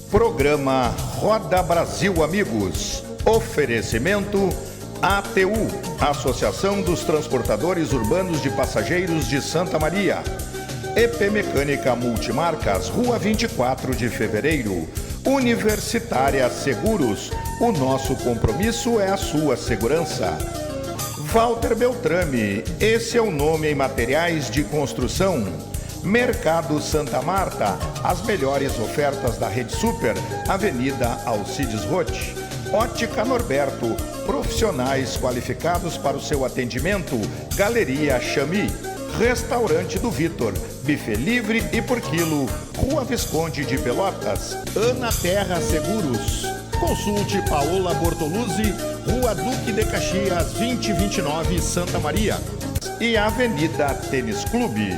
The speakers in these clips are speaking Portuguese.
Programa Roda Brasil Amigos. Oferecimento ATU, Associação dos Transportadores Urbanos de Passageiros de Santa Maria. EP Mecânica Multimarcas, Rua 24 de Fevereiro. Universitária Seguros, o nosso compromisso é a sua segurança. Walter Beltrame, esse é o nome em materiais de construção. Mercado Santa Marta, as melhores ofertas da Rede Super, Avenida Alcides Roth. Ótica Norberto, profissionais qualificados para o seu atendimento. Galeria Chami. Restaurante do Vitor, buffet livre e por quilo. Rua Visconde de Pelotas. Ana Terra Seguros. Consulte Paola Bortoluzzi, Rua Duque de Caxias, 2029, Santa Maria. E Avenida Tênis Clube.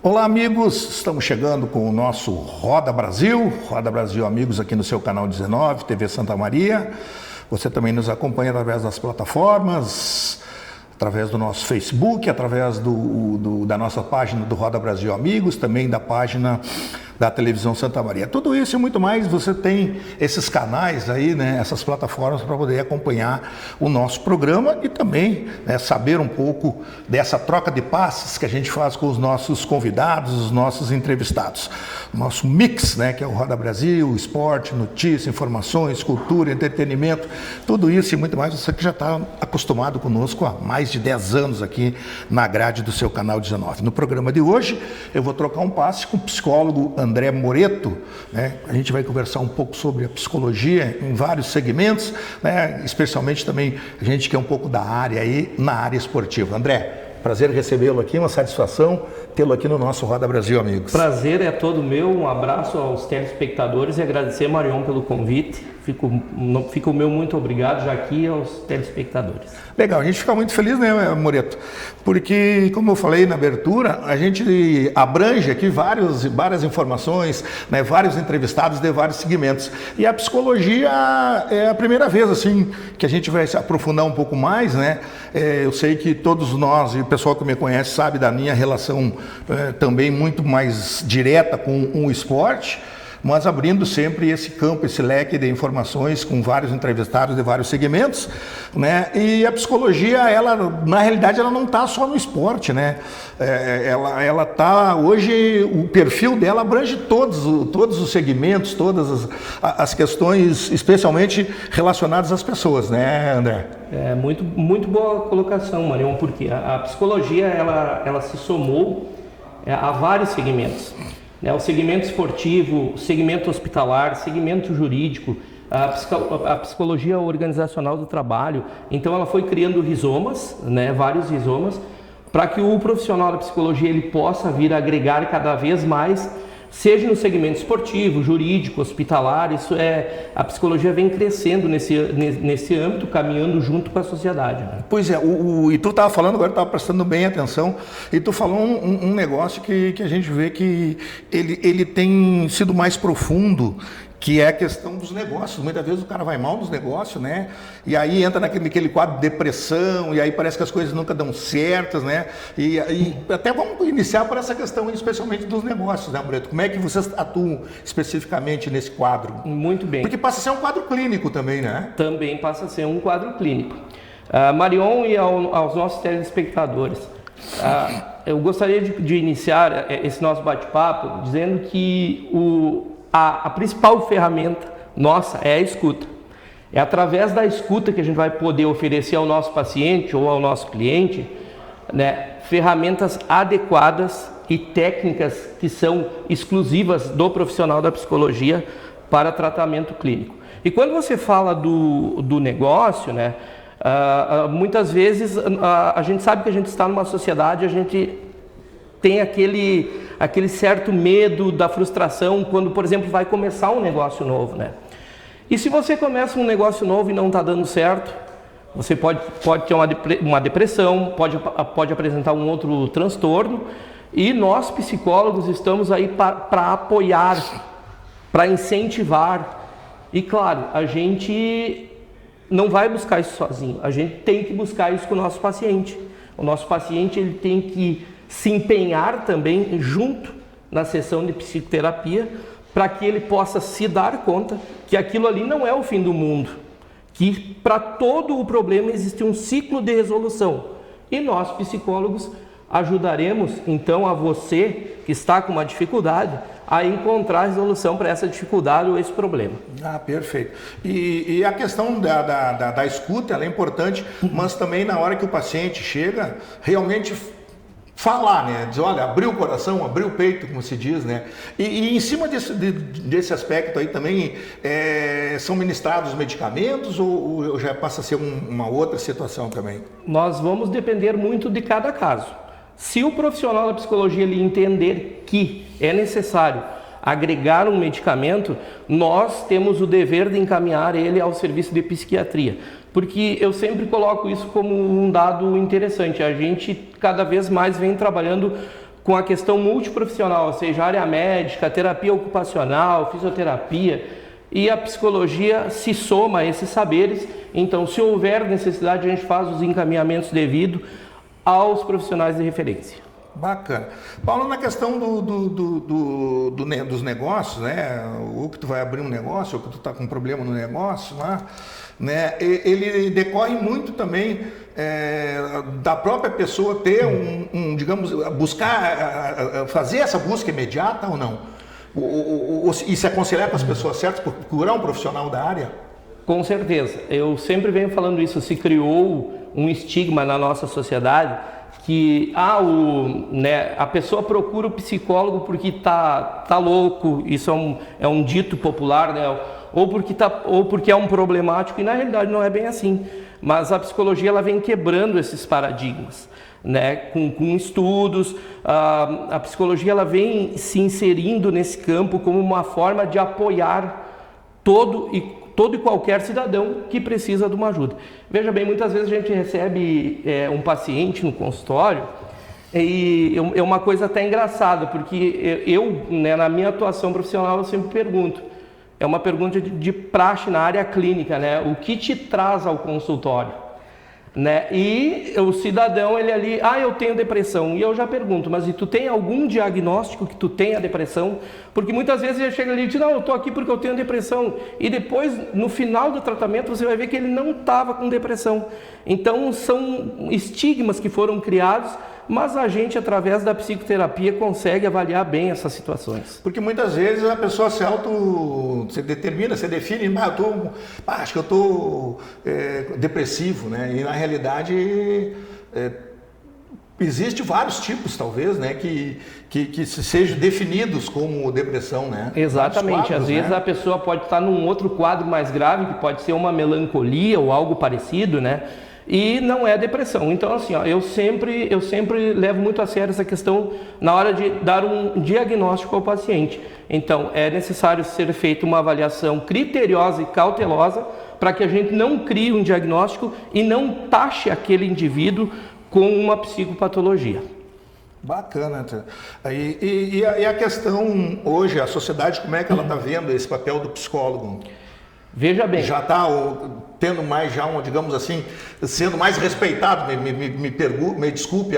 Olá amigos, estamos chegando com o nosso Roda Brasil Amigos aqui no seu canal 19, TV Santa Maria. Você também nos acompanha através das plataformas, através do nosso Facebook, através da nossa página do Roda Brasil Amigos, também da página da televisão Santa Maria. Tudo isso e muito mais, você tem esses canais aí, né, essas plataformas para poder acompanhar o nosso programa e também, né, saber um pouco dessa troca de passes que a gente faz com os nossos convidados, os nossos entrevistados. O nosso mix, né, que é o Roda Brasil, esporte, notícia, informações, cultura, entretenimento, tudo isso e muito mais, você que já está acostumado conosco há mais de 10 anos aqui na grade do seu canal 19. No programa de hoje, eu vou trocar um passe com o psicólogo André Moreto, né? A gente vai conversar um pouco sobre a psicologia em vários segmentos, né? Especialmente também a gente que é um pouco da área aí, na área esportiva. André, prazer recebê-lo aqui, uma satisfação tê-lo aqui no nosso Roda Brasil Amigos. Prazer é todo meu, um abraço aos telespectadores e agradecer, Marion, pelo convite. Fico o meu muito obrigado já aqui aos telespectadores. Legal, a gente fica muito feliz, né, Moreto? Porque, como eu falei na abertura, a gente abrange aqui várias informações, né, vários entrevistados de vários segmentos. E a psicologia é a primeira vez, assim, que a gente vai se aprofundar um pouco mais, né? Eu sei que todos nós, e o pessoal que me conhece sabe da minha relação também muito mais direta com o esporte, mas abrindo sempre esse campo, esse leque de informações com vários entrevistados de vários segmentos, né? E a psicologia, ela, na realidade, ela não está só no esporte, né? Ela está, hoje, o perfil dela abrange todos os segmentos, todas as questões, especialmente relacionadas às pessoas, né, André? É muito boa colocação, Marion, porque a psicologia, ela se somou a vários segmentos. O segmento esportivo, o segmento hospitalar, segmento jurídico, a psicologia organizacional do trabalho. Então ela foi criando rizomas, né, vários rizomas, para que o profissional da psicologia ele possa vir a agregar cada vez mais, seja no segmento esportivo, jurídico, hospitalar. A psicologia vem crescendo nesse âmbito, caminhando junto com a sociedade, né? Pois é, e tu estava falando, agora estava prestando bem atenção, e tu falou um negócio que a gente vê que ele tem sido mais profundo, que é a questão dos negócios. Muitas vezes o cara vai mal nos negócios, né? E aí entra naquele quadro de depressão, e aí parece que as coisas nunca dão certas, né? E até vamos iniciar por essa questão, especialmente dos negócios, né, Breto? Como é que vocês atuam especificamente nesse quadro? Muito bem. Porque passa a ser um quadro clínico também, né? Também passa a ser um quadro clínico. Marion e aos nossos telespectadores, eu gostaria de iniciar esse nosso bate-papo dizendo que a principal ferramenta nossa é a escuta. É através da escuta que a gente vai poder oferecer ao nosso paciente ou ao nosso cliente, né, ferramentas adequadas e técnicas que são exclusivas do profissional da psicologia para tratamento clínico. E quando você fala do negócio, né, muitas vezes a gente sabe que a gente está numa sociedade, a gente tem aquele certo medo da frustração quando, por exemplo, vai começar um negócio novo, né? E se você começa um negócio novo e não está dando certo, você pode ter uma depressão, pode apresentar um outro transtorno, E nós, psicólogos, estamos aí para apoiar, para incentivar. E claro, a gente não vai buscar isso sozinho, a gente tem que buscar isso com o nosso paciente. O nosso paciente ele tem que se empenhar também junto na sessão de psicoterapia para que ele possa se dar conta que aquilo ali não é o fim do mundo, que para todo o problema existe um ciclo de resolução. E nós, psicólogos, ajudaremos então a você que está com uma dificuldade a encontrar a resolução para essa dificuldade ou esse problema. Ah, perfeito. E a questão da escuta, ela é importante, mas também na hora que o paciente chega, realmente falar, né? Dizer, olha, abrir o coração, abrir o peito, como se diz, né? E em cima desse aspecto aí também, são ministrados medicamentos ou já passa a ser uma outra situação também? Nós vamos depender muito de cada caso. Se o profissional da psicologia ele entender que é necessário agregar um medicamento, nós temos o dever de encaminhar ele ao serviço de psiquiatria. Porque eu sempre coloco isso como um dado interessante. A gente cada vez mais vem trabalhando com a questão multiprofissional, ou seja, área médica, terapia ocupacional, fisioterapia, e a psicologia se soma a esses saberes. Então, se houver necessidade, a gente faz os encaminhamentos devidos aos profissionais de referência. Bacana. Paulo, na questão dos negócios, né? Ou que tu vai abrir um negócio, ou que tu está com um problema no negócio lá, né? Ele decorre muito também da própria pessoa ter digamos, buscar, fazer essa busca imediata ou não? E se aconselhar com as pessoas certas, procurar um profissional da área? Com certeza. Eu sempre venho falando isso. Se criou um estigma na nossa sociedade que a pessoa procura o psicólogo porque tá louco, isso é um dito popular, né? ou porque é um problemático, e na realidade não é bem assim. Mas a psicologia ela vem quebrando esses paradigmas, né? Com estudos, a psicologia ela vem se inserindo nesse campo como uma forma de apoiar todo e qualquer cidadão que precisa de uma ajuda. Veja bem, muitas vezes a gente recebe um paciente no consultório e é uma coisa até engraçada, porque eu, né, na minha atuação profissional, eu sempre pergunto, é uma pergunta de praxe na área clínica, né? O que te traz ao consultório? Né? E o cidadão, ele ali, eu tenho depressão, e eu já pergunto, mas e tu tem algum diagnóstico que tu tenha depressão? Porque muitas vezes ele chega ali e diz, não, eu estou aqui porque eu tenho depressão, e depois, no final do tratamento, você vai ver que ele não estava com depressão. Então, são estigmas que foram criados, mas a gente, através da psicoterapia, consegue avaliar bem essas situações. Porque muitas vezes a pessoa se define, acho que eu estou depressivo, né? E na realidade existe vários tipos, talvez, né? Que sejam definidos como depressão, né? Exatamente. Quadros, às vezes a pessoa pode estar num outro quadro mais grave, que pode ser uma melancolia ou algo parecido, né? E não é depressão. Então, assim, eu sempre levo muito a sério essa questão na hora de dar um diagnóstico ao paciente. Então, é necessário ser feita uma avaliação criteriosa e cautelosa para que a gente não crie um diagnóstico e não taxe aquele indivíduo com uma psicopatologia. Bacana. E a questão hoje, a sociedade, como é que ela está vendo esse papel do psicólogo? Veja bem. Já está tendo mais, digamos assim, sendo mais respeitado, me desculpe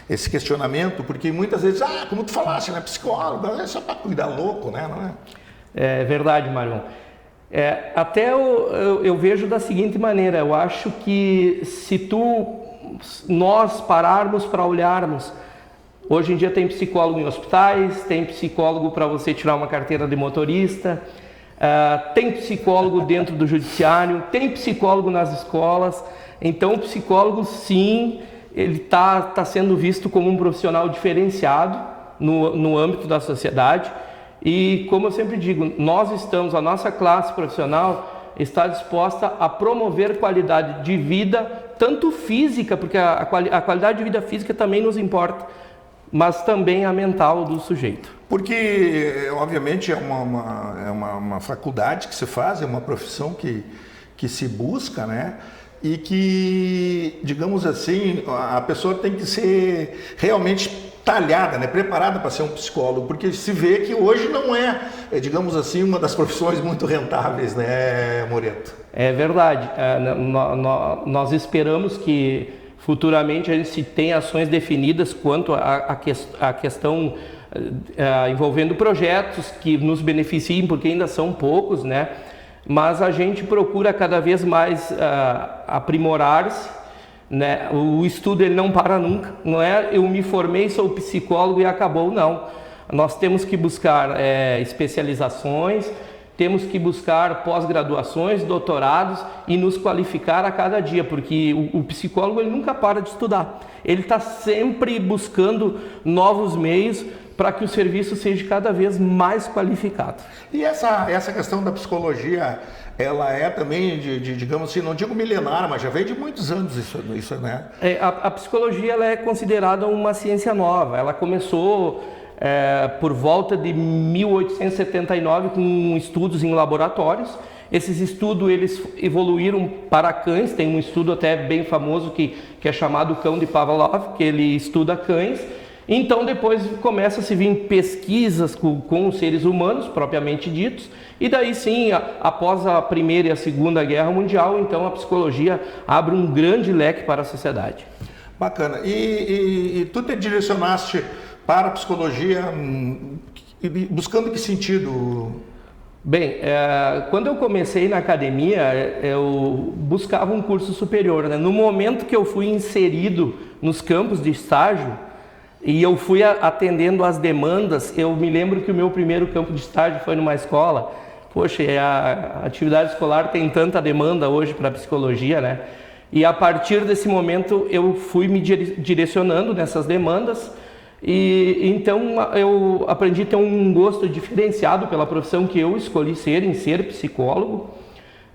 esse questionamento, porque muitas vezes, como tu falaste, né, psicólogo, é só para cuidar louco, né, não é? É verdade, Marion. Até eu vejo da seguinte maneira, eu acho que se nós pararmos para olharmos, hoje em dia tem psicólogo em hospitais, tem psicólogo para você tirar uma carteira de motorista, tem psicólogo dentro do judiciário, tem psicólogo nas escolas. Então o psicólogo, sim, ele está sendo visto como um profissional diferenciado no âmbito da sociedade. E como eu sempre digo, a nossa classe profissional está disposta a promover qualidade de vida, tanto física, porque a qualidade de vida física também nos importa, mas também a mental do sujeito. Porque, obviamente, é uma faculdade que se faz, é uma profissão que se busca, né? e que, digamos assim, a pessoa tem que ser realmente talhada, né, preparada para ser um psicólogo, porque se vê que hoje não é, digamos assim, uma das profissões muito rentáveis, né, Moreto? É verdade. Nós esperamos que futuramente a gente se tenha ações definidas quanto à questão envolvendo projetos que nos beneficiem, porque ainda são poucos, né? Mas a gente procura cada vez mais aprimorar-se, né? O estudo ele não para nunca, não é eu me formei, sou psicólogo e acabou, não. Nós temos que buscar especializações, temos que buscar pós-graduações, doutorados e nos qualificar a cada dia, porque o psicólogo ele nunca para de estudar, ele está sempre buscando novos meios para que o serviço seja cada vez mais qualificado. E essa questão da psicologia, ela é também, digamos assim, não digo milenar, mas já vem de muitos anos isso né? A psicologia ela é considerada uma ciência nova, ela começou por volta de 1879 com estudos em laboratórios. Esses estudos eles evoluíram para cães, tem um estudo até bem famoso que é chamado Cão de Pavlov, que ele estuda cães. Então depois começa a se vir pesquisas com os seres humanos, propriamente ditos, e daí sim, após a Primeira e a Segunda Guerra Mundial, então a psicologia abre um grande leque para a sociedade. Bacana. E tu te direcionaste para a psicologia buscando que sentido? Bem, quando eu comecei na academia, eu buscava um curso superior, né? No momento que eu fui inserido nos campos de estágio, e eu fui atendendo às demandas, eu me lembro que o meu primeiro campo de estágio foi numa escola. Poxa, a atividade escolar tem tanta demanda hoje para a psicologia, né? E a partir desse momento eu fui me direcionando nessas demandas e então eu aprendi a ter um gosto diferenciado pela profissão que eu escolhi ser psicólogo,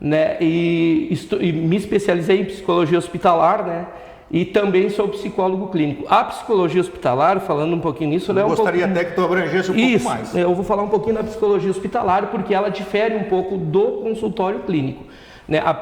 né? E me especializei em psicologia hospitalar, né? E também sou psicólogo clínico. A psicologia hospitalar, falando um pouquinho nisso... Eu gostaria até que tu abrangesse um pouco mais. Eu vou falar um pouquinho da psicologia hospitalar, porque ela difere um pouco do consultório clínico, né? A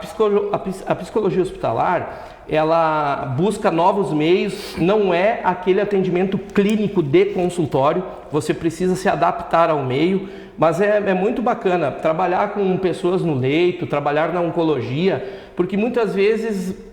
psicologia hospitalar, ela busca novos meios, não é aquele atendimento clínico de consultório, você precisa se adaptar ao meio, mas é muito bacana trabalhar com pessoas no leito, trabalhar na oncologia, porque muitas vezes...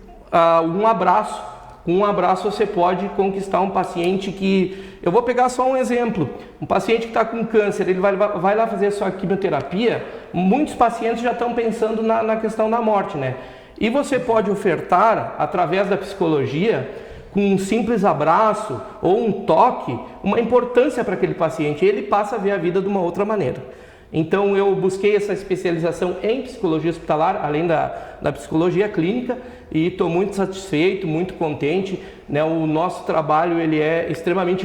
Com um abraço você pode conquistar um paciente que... Eu vou pegar só um exemplo. Um paciente que está com câncer, ele vai lá fazer a sua quimioterapia, muitos pacientes já estão pensando na questão da morte, né? E você pode ofertar, através da psicologia, com um simples abraço ou um toque, uma importância para aquele paciente. Ele passa a ver a vida de uma outra maneira. Então eu busquei essa especialização em psicologia hospitalar, além da psicologia clínica, e estou muito satisfeito, muito contente, né? O nosso trabalho ele é extremamente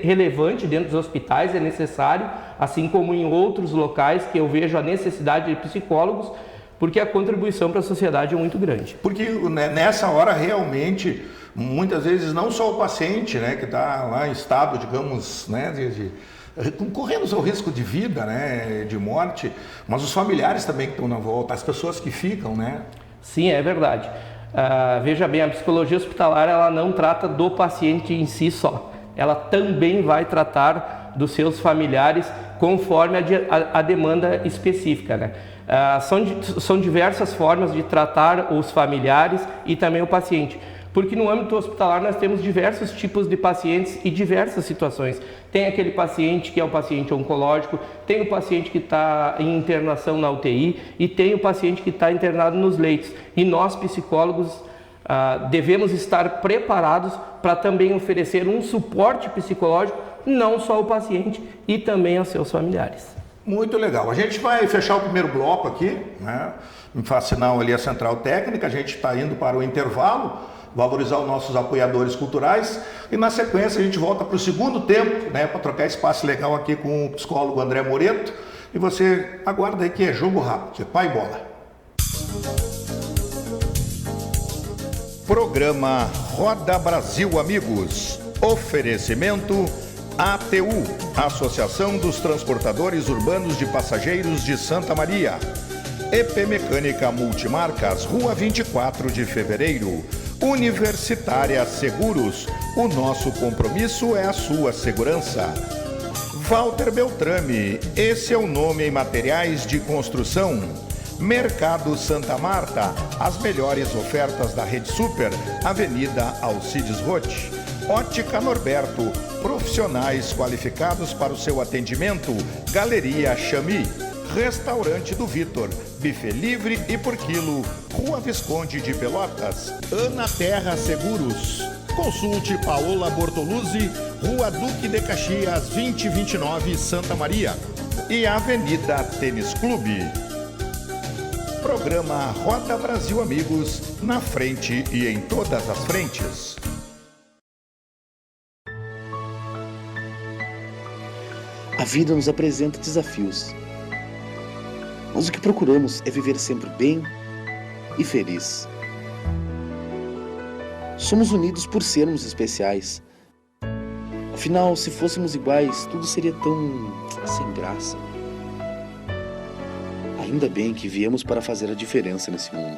relevante dentro dos hospitais, é necessário, assim como em outros locais que eu vejo a necessidade de psicólogos, porque a contribuição para a sociedade é muito grande. Porque nessa hora realmente, muitas vezes não só o paciente, né, que está lá em estado, digamos, né, correndo o seu risco de vida, né, de morte, mas os familiares também que estão na volta, as pessoas que ficam, né? Sim, é verdade. Veja bem, a psicologia hospitalar ela não trata do paciente em si só, ela também vai tratar dos seus familiares conforme a demanda específica, né? São diversas formas de tratar os familiares e também o paciente. Porque no âmbito hospitalar nós temos diversos tipos de pacientes e diversas situações. Tem aquele paciente que é o paciente oncológico, tem o paciente que está em internação na UTI e tem o paciente que está internado nos leitos. E nós, psicólogos, devemos estar preparados para também oferecer um suporte psicológico, não só ao paciente e também aos seus familiares. Muito legal. A gente vai fechar o primeiro bloco aqui, né? Me faz sinal ali a central técnica, a gente está indo para o intervalo, valorizar os nossos apoiadores culturais e na sequência a gente volta para o segundo tempo, né, para trocar espaço legal aqui com o psicólogo André Moreto e você aguarda aí que é jogo rápido, é pá e bola. Programa Roda Brasil Amigos, oferecimento ATU, Associação dos Transportadores Urbanos de Passageiros de Santa Maria. EP Mecânica Multimarcas, Rua 24 de Fevereiro. Universitária Seguros, o nosso compromisso é a sua segurança. Walter Beltrame, esse é o nome em materiais de construção. Mercado Santa Marta, as melhores ofertas da Rede Super, Avenida Alcides Roth. Ótica Norberto, profissionais qualificados para o seu atendimento. Galeria Chami. Restaurante do Vitor, buffet livre e por quilo. Rua Visconde de Pelotas. Ana Terra Seguros. Consulte Paola Bortoluzzi, Rua Duque de Caxias 2029, Santa Maria. E Avenida Tênis Clube. Programa Roda Brasil Amigos, na frente e em todas as frentes. A vida nos apresenta desafios, mas o que procuramos é viver sempre bem e feliz. Somos unidos por sermos especiais. Afinal, se fôssemos iguais, tudo seria tão sem graça. Ainda bem que viemos para fazer a diferença nesse mundo.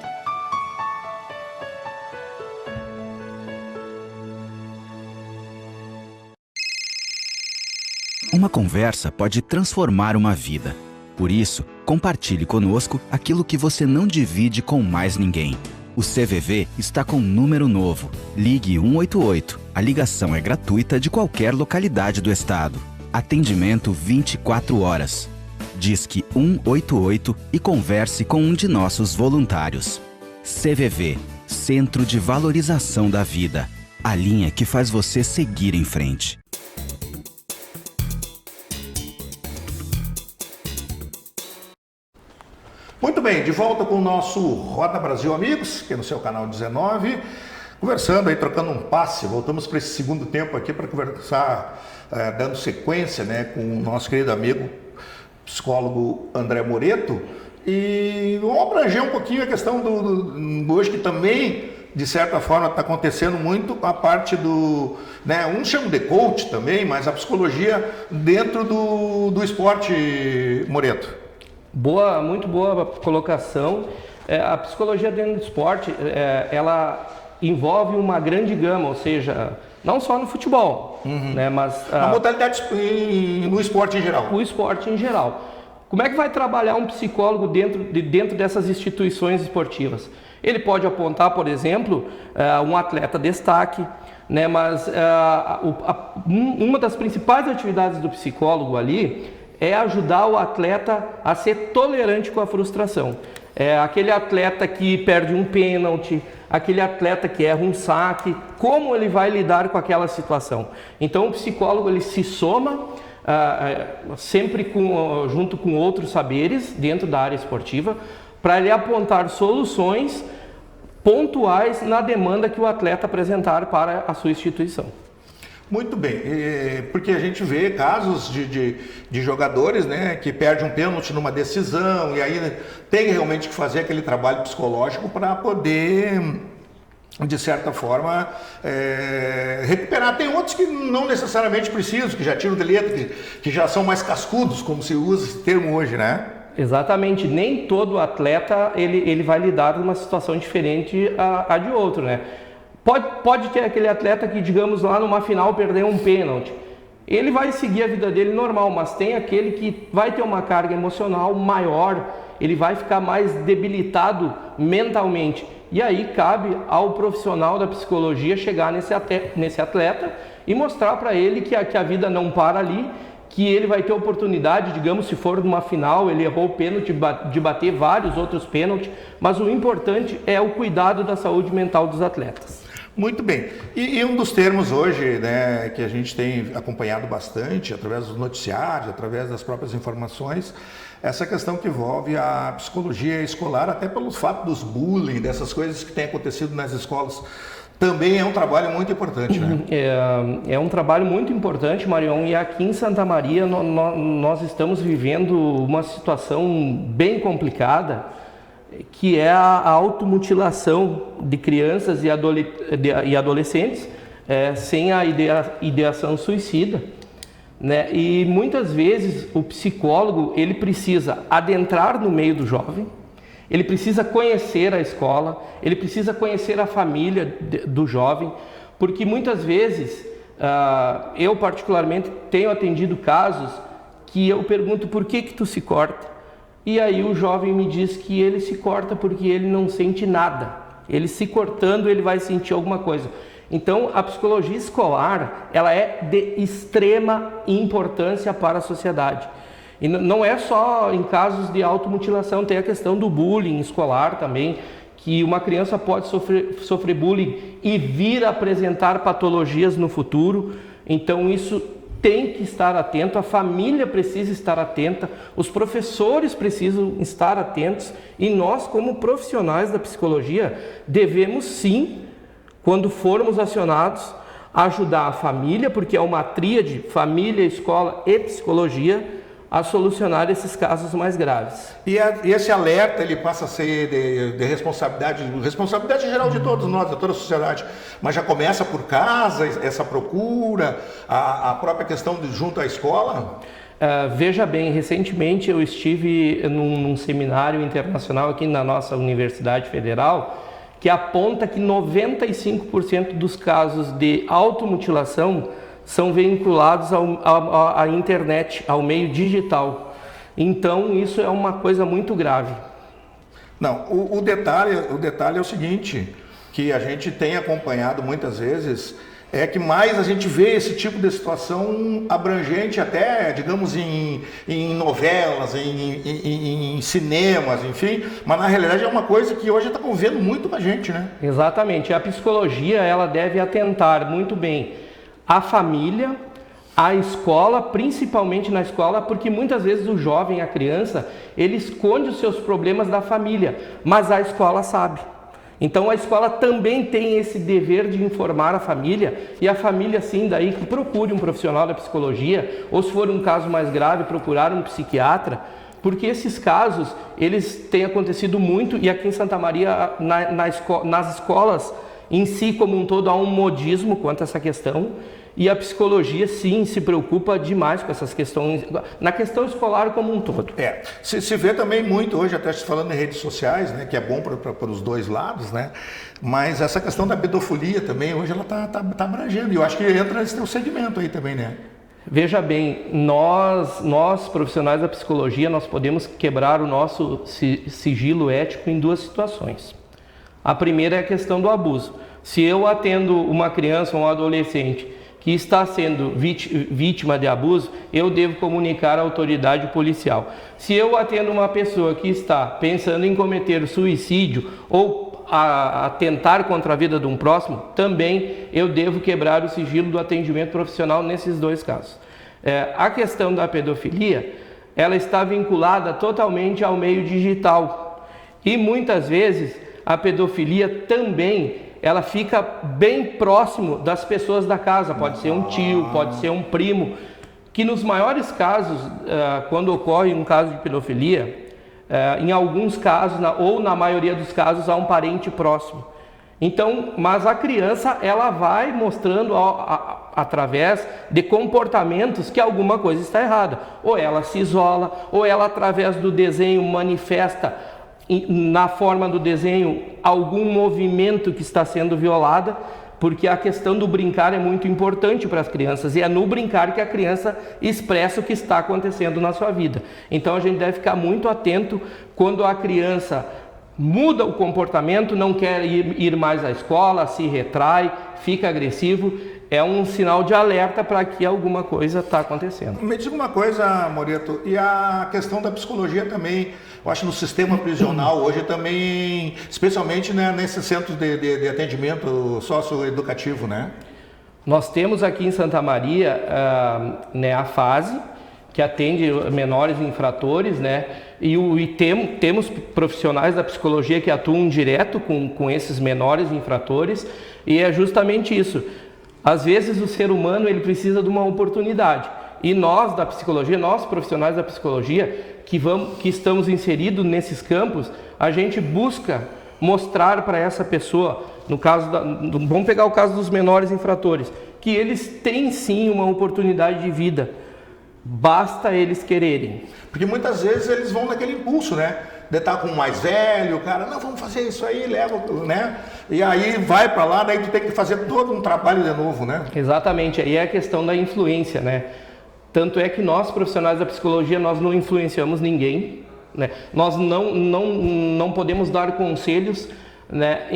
Uma conversa pode transformar uma vida. Por isso, compartilhe conosco aquilo que você não divide com mais ninguém. O CVV está com um número novo. Ligue 188. A ligação é gratuita de qualquer localidade do estado. Atendimento 24 horas. Disque 188 e converse com um de nossos voluntários. CVV, Centro de Valorização da Vida. A linha que faz você seguir em frente. Muito bem, de volta com o nosso Roda Brasil Amigos, que é no seu canal 19, conversando aí, trocando um passe. Voltamos para esse segundo tempo aqui para conversar, dando sequência, né, com o nosso querido amigo psicólogo André Moreto, e vamos abranger um pouquinho a questão do hoje, que também, de certa forma, está acontecendo muito a parte do, né, um chama de coach também, mas a psicologia dentro do esporte, Moreto. Boa, muito boa colocação. A psicologia dentro do esporte, ela envolve uma grande gama, ou seja, não só no futebol, né, mas a modalidade no esporte em geral. O esporte em geral. Como é que vai trabalhar um psicólogo dentro dessas instituições esportivas? Ele pode apontar, por exemplo, um atleta destaque, né, mas uma das principais atividades do psicólogo ali é ajudar o atleta a ser tolerante com a frustração. É aquele atleta que perde um pênalti, aquele atleta que erra um saque, como ele vai lidar com aquela situação. Então o psicólogo ele se soma sempre junto com outros saberes dentro da área esportiva, para ele apontar soluções pontuais na demanda que o atleta apresentar para a sua instituição. Muito bem, porque a gente vê casos de jogadores, né, que perdem um pênalti numa decisão e aí tem realmente que fazer aquele trabalho psicológico para poder, de certa forma, recuperar. Tem outros que não necessariamente precisam, que já tiram de letra, que já são mais cascudos, como se usa esse termo hoje, né? Exatamente, nem todo atleta ele vai lidar numa situação diferente a de outro, né? Pode ter aquele atleta que, digamos, lá numa final perdeu um pênalti. Ele vai seguir a vida dele normal, mas tem aquele que vai ter uma carga emocional maior, ele vai ficar mais debilitado mentalmente. E aí cabe ao profissional da psicologia chegar nesse atleta e mostrar para ele que a vida não para ali, que ele vai ter oportunidade, digamos, se for numa final, ele errou o pênalti, de bater vários outros pênaltis, mas o importante é o cuidado da saúde mental dos atletas. Muito bem. E um dos termos hoje, né, que a gente tem acompanhado bastante, através dos noticiários, através das próprias informações, essa questão que envolve a psicologia escolar, até pelo fato dos bullying, dessas coisas que têm acontecido nas escolas, também é um trabalho muito importante, né? É um trabalho muito importante, Marion, e aqui em Santa Maria nós estamos vivendo uma situação bem complicada, que é a automutilação de crianças e adolescentes sem a ideação suicida, né? E muitas vezes o psicólogo ele precisa adentrar no meio do jovem, ele precisa conhecer a escola, ele precisa conhecer a família do jovem, porque muitas vezes, eu particularmente tenho atendido casos que eu pergunto por que tu se corta? E aí o jovem me diz que ele se corta porque ele não sente nada. Ele se cortando, ele vai sentir alguma coisa. Então, a psicologia escolar, ela é de extrema importância para a sociedade. E não é só em casos de automutilação, tem a questão do bullying escolar também, que uma criança pode sofrer bullying e vir a apresentar patologias no futuro. Então, isso tem que estar atento, a família precisa estar atenta, os professores precisam estar atentos e nós, como profissionais da psicologia, devemos sim, quando formos acionados, ajudar a família, porque é uma tríade, família, escola e psicologia, a solucionar esses casos mais graves. E esse alerta, ele passa a ser de responsabilidade geral de todos nós, de toda a sociedade, mas já começa por casa, essa procura, a própria questão junto à escola? Veja bem, recentemente eu estive num seminário internacional aqui na nossa Universidade Federal, que aponta que 95% dos casos de automutilação são vinculados à internet, ao meio digital. Então, isso é uma coisa muito grave. Não, o detalhe é o seguinte, que a gente tem acompanhado muitas vezes, é que mais a gente vê esse tipo de situação abrangente até, digamos, em novelas, em cinemas, enfim, mas na realidade é uma coisa que hoje está convivendo muito com a gente, né? Exatamente. A psicologia, ela deve atentar muito bem a família, a escola, principalmente na escola, porque muitas vezes o jovem, a criança, ele esconde os seus problemas da família, mas a escola sabe. Então a escola também tem esse dever de informar a família, e a família sim, daí que procure um profissional da psicologia, ou se for um caso mais grave, procurar um psiquiatra, porque esses casos, eles têm acontecido muito, e aqui em Santa Maria, nas escolas em si como um todo, há um modismo quanto a essa questão, e a psicologia, sim, se preocupa demais com essas questões, na questão escolar como um todo. Se vê também muito hoje, até falando em redes sociais, né, que é bom para os dois lados, né, mas essa questão da pedofilia também, hoje ela tá abrangendo, e eu acho que entra nesse teu segmento aí também, né? Veja bem, nós profissionais da psicologia, nós podemos quebrar o nosso sigilo ético em duas situações. A primeira é a questão do abuso. Se eu atendo uma criança ou um adolescente que está sendo vítima de abuso, eu devo comunicar à autoridade policial. Se eu atendo uma pessoa que está pensando em cometer suicídio ou a atentar contra a vida de um próximo, também eu devo quebrar o sigilo do atendimento profissional nesses dois casos. A questão da pedofilia, ela está vinculada totalmente ao meio digital e muitas vezes a pedofilia também ela fica bem próximo das pessoas da casa, pode ser um tio, pode ser um primo, que nos maiores casos, quando ocorre um caso de pedofilia, em alguns casos, ou na maioria dos casos, há um parente próximo. Então, mas a criança, ela vai mostrando através de comportamentos que alguma coisa está errada. Ou ela se isola, ou ela através do desenho manifesta na forma do desenho algum movimento que está sendo violada, porque a questão do brincar é muito importante para as crianças e é no brincar que a criança expressa o que está acontecendo na sua vida. Então a gente deve ficar muito atento quando a criança muda o comportamento, não quer ir mais à escola, se retrai, fica agressivo, é um sinal de alerta para que alguma coisa está acontecendo. Me diga uma coisa, Moreto, e a questão da psicologia também, eu acho no sistema prisional hoje também, especialmente, né, nesses centros de atendimento socioeducativo, né? Nós temos aqui em Santa Maria a fase que atende menores infratores, né? E temos profissionais da psicologia que atuam direto com esses menores infratores, e é justamente isso. Às vezes o ser humano ele precisa de uma oportunidade, e nós da psicologia, nós profissionais da psicologia que estamos inseridos nesses campos, a gente busca mostrar para essa pessoa, no caso vamos pegar o caso dos menores infratores, que eles têm sim uma oportunidade de vida. basta eles quererem. Porque muitas vezes eles vão naquele impulso, né? De estar com o mais velho, o cara, não, vamos fazer isso aí, leva, né? E aí vai para lá, daí tu tem que fazer todo um trabalho de novo, né? Exatamente, aí é a questão da influência, né? Tanto é que nós, profissionais da psicologia, nós não influenciamos ninguém, né? Nós não podemos dar conselhos, né?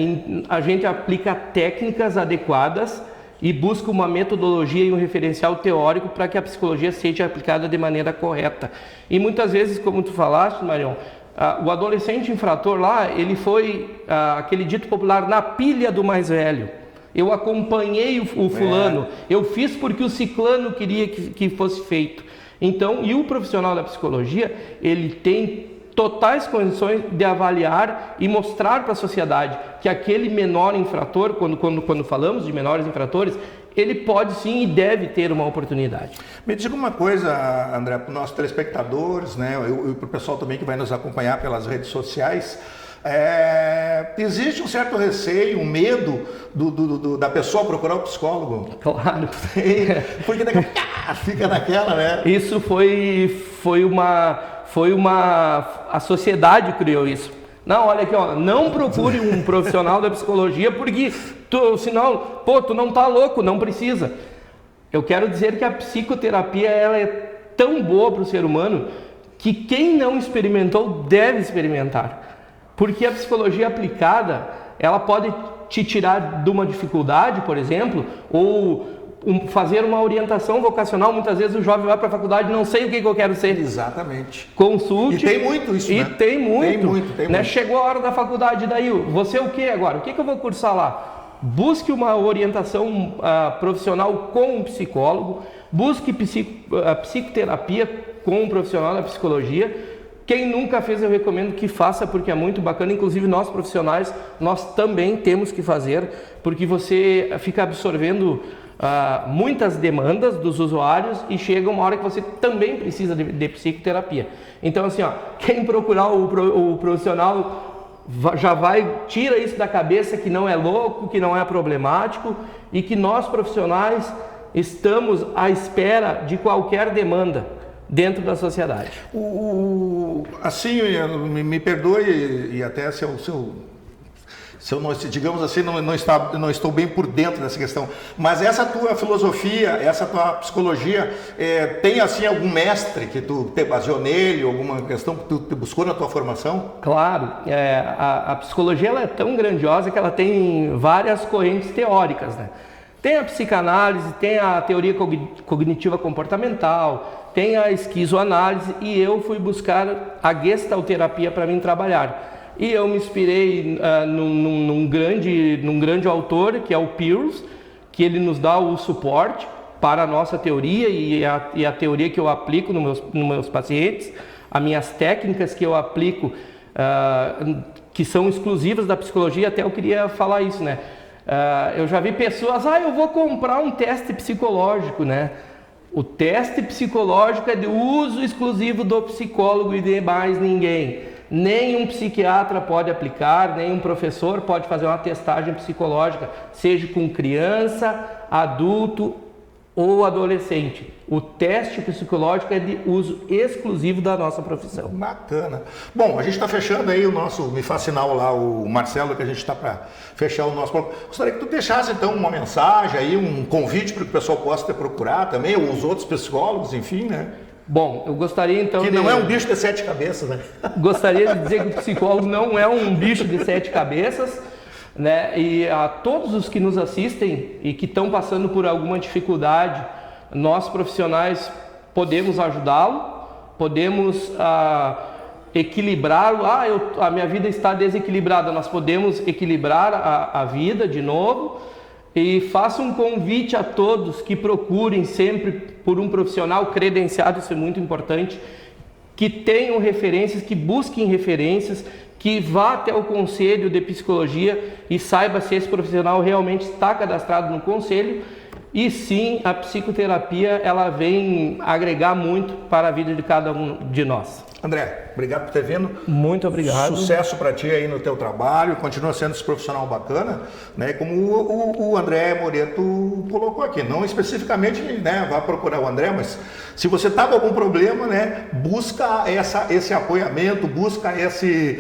A gente aplica técnicas adequadas e busca uma metodologia e um referencial teórico para que a psicologia seja aplicada de maneira correta. E muitas vezes, como tu falaste, Marion, o adolescente infrator lá, ele foi aquele dito popular, na pilha do mais velho. Eu acompanhei o fulano, eu fiz porque o ciclano queria que fosse feito. Então, e o profissional da psicologia, ele tem totais condições de avaliar e mostrar para a sociedade que aquele menor infrator, quando falamos de menores infratores, ele pode sim e deve ter uma oportunidade. Me diga uma coisa, André, para os nossos telespectadores, né, e para o pessoal também que vai nos acompanhar pelas redes sociais, existe um certo receio, um medo da pessoa procurar o psicólogo? Claro. Porque daqui fica naquela, né? Isso a sociedade criou isso. Não, olha aqui, ó, não procure um profissional da psicologia porque senão, tu não tá louco, não precisa. Eu quero dizer que a psicoterapia ela é tão boa para o ser humano que quem não experimentou deve experimentar. Porque a psicologia aplicada, ela pode te tirar de uma dificuldade, por exemplo, ou fazer uma orientação vocacional. Muitas vezes o jovem vai para a faculdade e não sei o que eu quero ser. Exatamente. Consulte. E tem muito isso, né? Tem muito. Tem né? muito. Chegou a hora da faculdade, daí você o que agora? O que eu vou cursar lá? Busque uma orientação profissional com um psicólogo, busque psicoterapia com um profissional da psicologia. Quem nunca fez, eu recomendo que faça, porque é muito bacana. Inclusive nós profissionais, nós também temos que fazer, porque você fica absorvendo muitas demandas dos usuários e chega uma hora que você também precisa de psicoterapia. Então assim, quem procurar o profissional tira isso da cabeça, que não é louco, que não é problemático e que nós profissionais estamos à espera de qualquer demanda dentro da sociedade. Assim, me perdoe e até se eu não, digamos assim, não estou bem por dentro dessa questão, mas essa tua filosofia, essa tua psicologia, tem assim algum mestre que tu te baseou nele, alguma questão que tu buscou na tua formação? Claro, a psicologia ela é tão grandiosa que ela tem várias correntes teóricas, né? Tem a psicanálise, tem a teoria cognitiva comportamental, tem a esquizoanálise e eu fui buscar a gestalterapia para mim trabalhar. E eu me inspirei num grande autor, que é o Peirce, que ele nos dá o suporte para a nossa teoria e a teoria que eu aplico nos meus pacientes, as minhas técnicas que eu aplico, que são exclusivas da psicologia. Até eu queria falar isso, né? Eu já vi pessoas, eu vou comprar um teste psicológico, né? O teste psicológico é de uso exclusivo do psicólogo e de mais ninguém. Nenhum psiquiatra pode aplicar, nenhum professor pode fazer uma testagem psicológica, seja com criança, adulto ou adolescente. O teste psicológico é de uso exclusivo da nossa profissão. Bacana. Bom, a gente está fechando aí o nosso Me Faz Sinal lá, o Marcelo, que a gente está para fechar o nosso programa. Gostaria que tu deixasse então uma mensagem aí, um convite para que o pessoal possa te procurar também, ou os outros psicólogos, enfim, né? Bom, eu gostaria então que não é um bicho de 7 cabeças, né? Gostaria de dizer que o psicólogo não é um bicho de 7 cabeças, né? E a todos os que nos assistem e que estão passando por alguma dificuldade, nós profissionais podemos ajudá-lo, podemos equilibrá-lo. A minha vida está desequilibrada, nós podemos equilibrar a vida de novo. E faço um convite a todos que procurem sempre por um profissional credenciado, isso é muito importante, que tenham referências, que busquem referências, que vá até o conselho de psicologia e saiba se esse profissional realmente está cadastrado no conselho E sim, a psicoterapia ela vem agregar muito para a vida de cada um de nós. André, obrigado por ter vindo. Muito obrigado. Sucesso para ti aí no teu trabalho, continua sendo esse profissional bacana, né? Como o André Moreto colocou aqui, não especificamente, né, vá procurar o André, mas se você está com algum problema, né, busca esse apoiamento, busca esse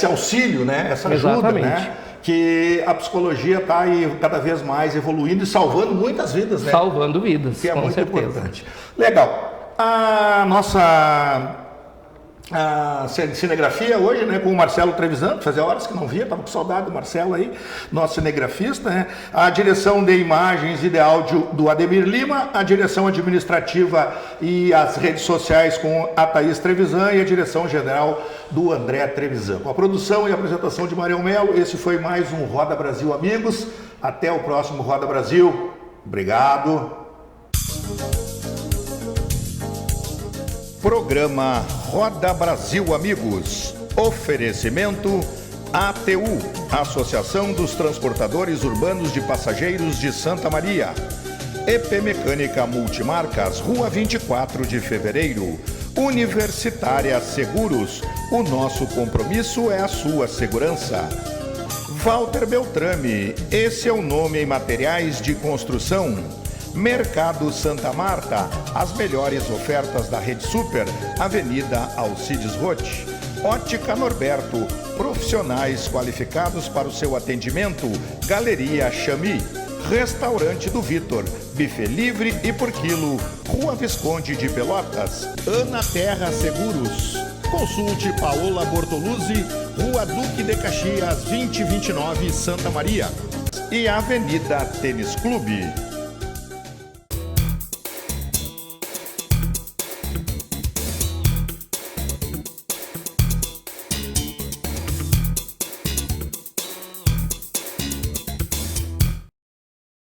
auxílio, né, essa ajuda, Exatamente. né? Que a psicologia está aí cada vez mais evoluindo e salvando muitas vidas, né? Salvando vidas, Que é com muito certeza. importante. Legal. A nossa cinegrafia hoje, né, com o Marcelo Trevisan, fazia horas que não via, estava com saudade do Marcelo aí, nosso cinegrafista, né? A direção de imagens e de áudio do Ademir Lima, a direção administrativa e as redes sociais com a Thaís Trevisan e a direção geral do André Trevisan. Com a produção e apresentação de Marião Melo, esse foi mais um Roda Brasil, amigos. Até o próximo Roda Brasil. Obrigado. Programa Roda Brasil, amigos. Oferecimento ATU, Associação dos Transportadores Urbanos de Passageiros de Santa Maria. EP Mecânica Multimarcas, Rua 24 de Fevereiro. Universitária Seguros, o nosso compromisso é a sua segurança. Walter Beltrame, esse é o nome em materiais de construção. Mercado Santa Marta, as melhores ofertas da Rede Super, Avenida Alcides Roth. Ótica Norberto, profissionais qualificados para o seu atendimento. Galeria Chami. Restaurante do Vitor, buffet livre e por quilo. Rua Visconde de Pelotas. Ana Terra Seguros. Consulte Paola Bortoluzzi, Rua Duque de Caxias, 2029, Santa Maria. E Avenida Tênis Clube.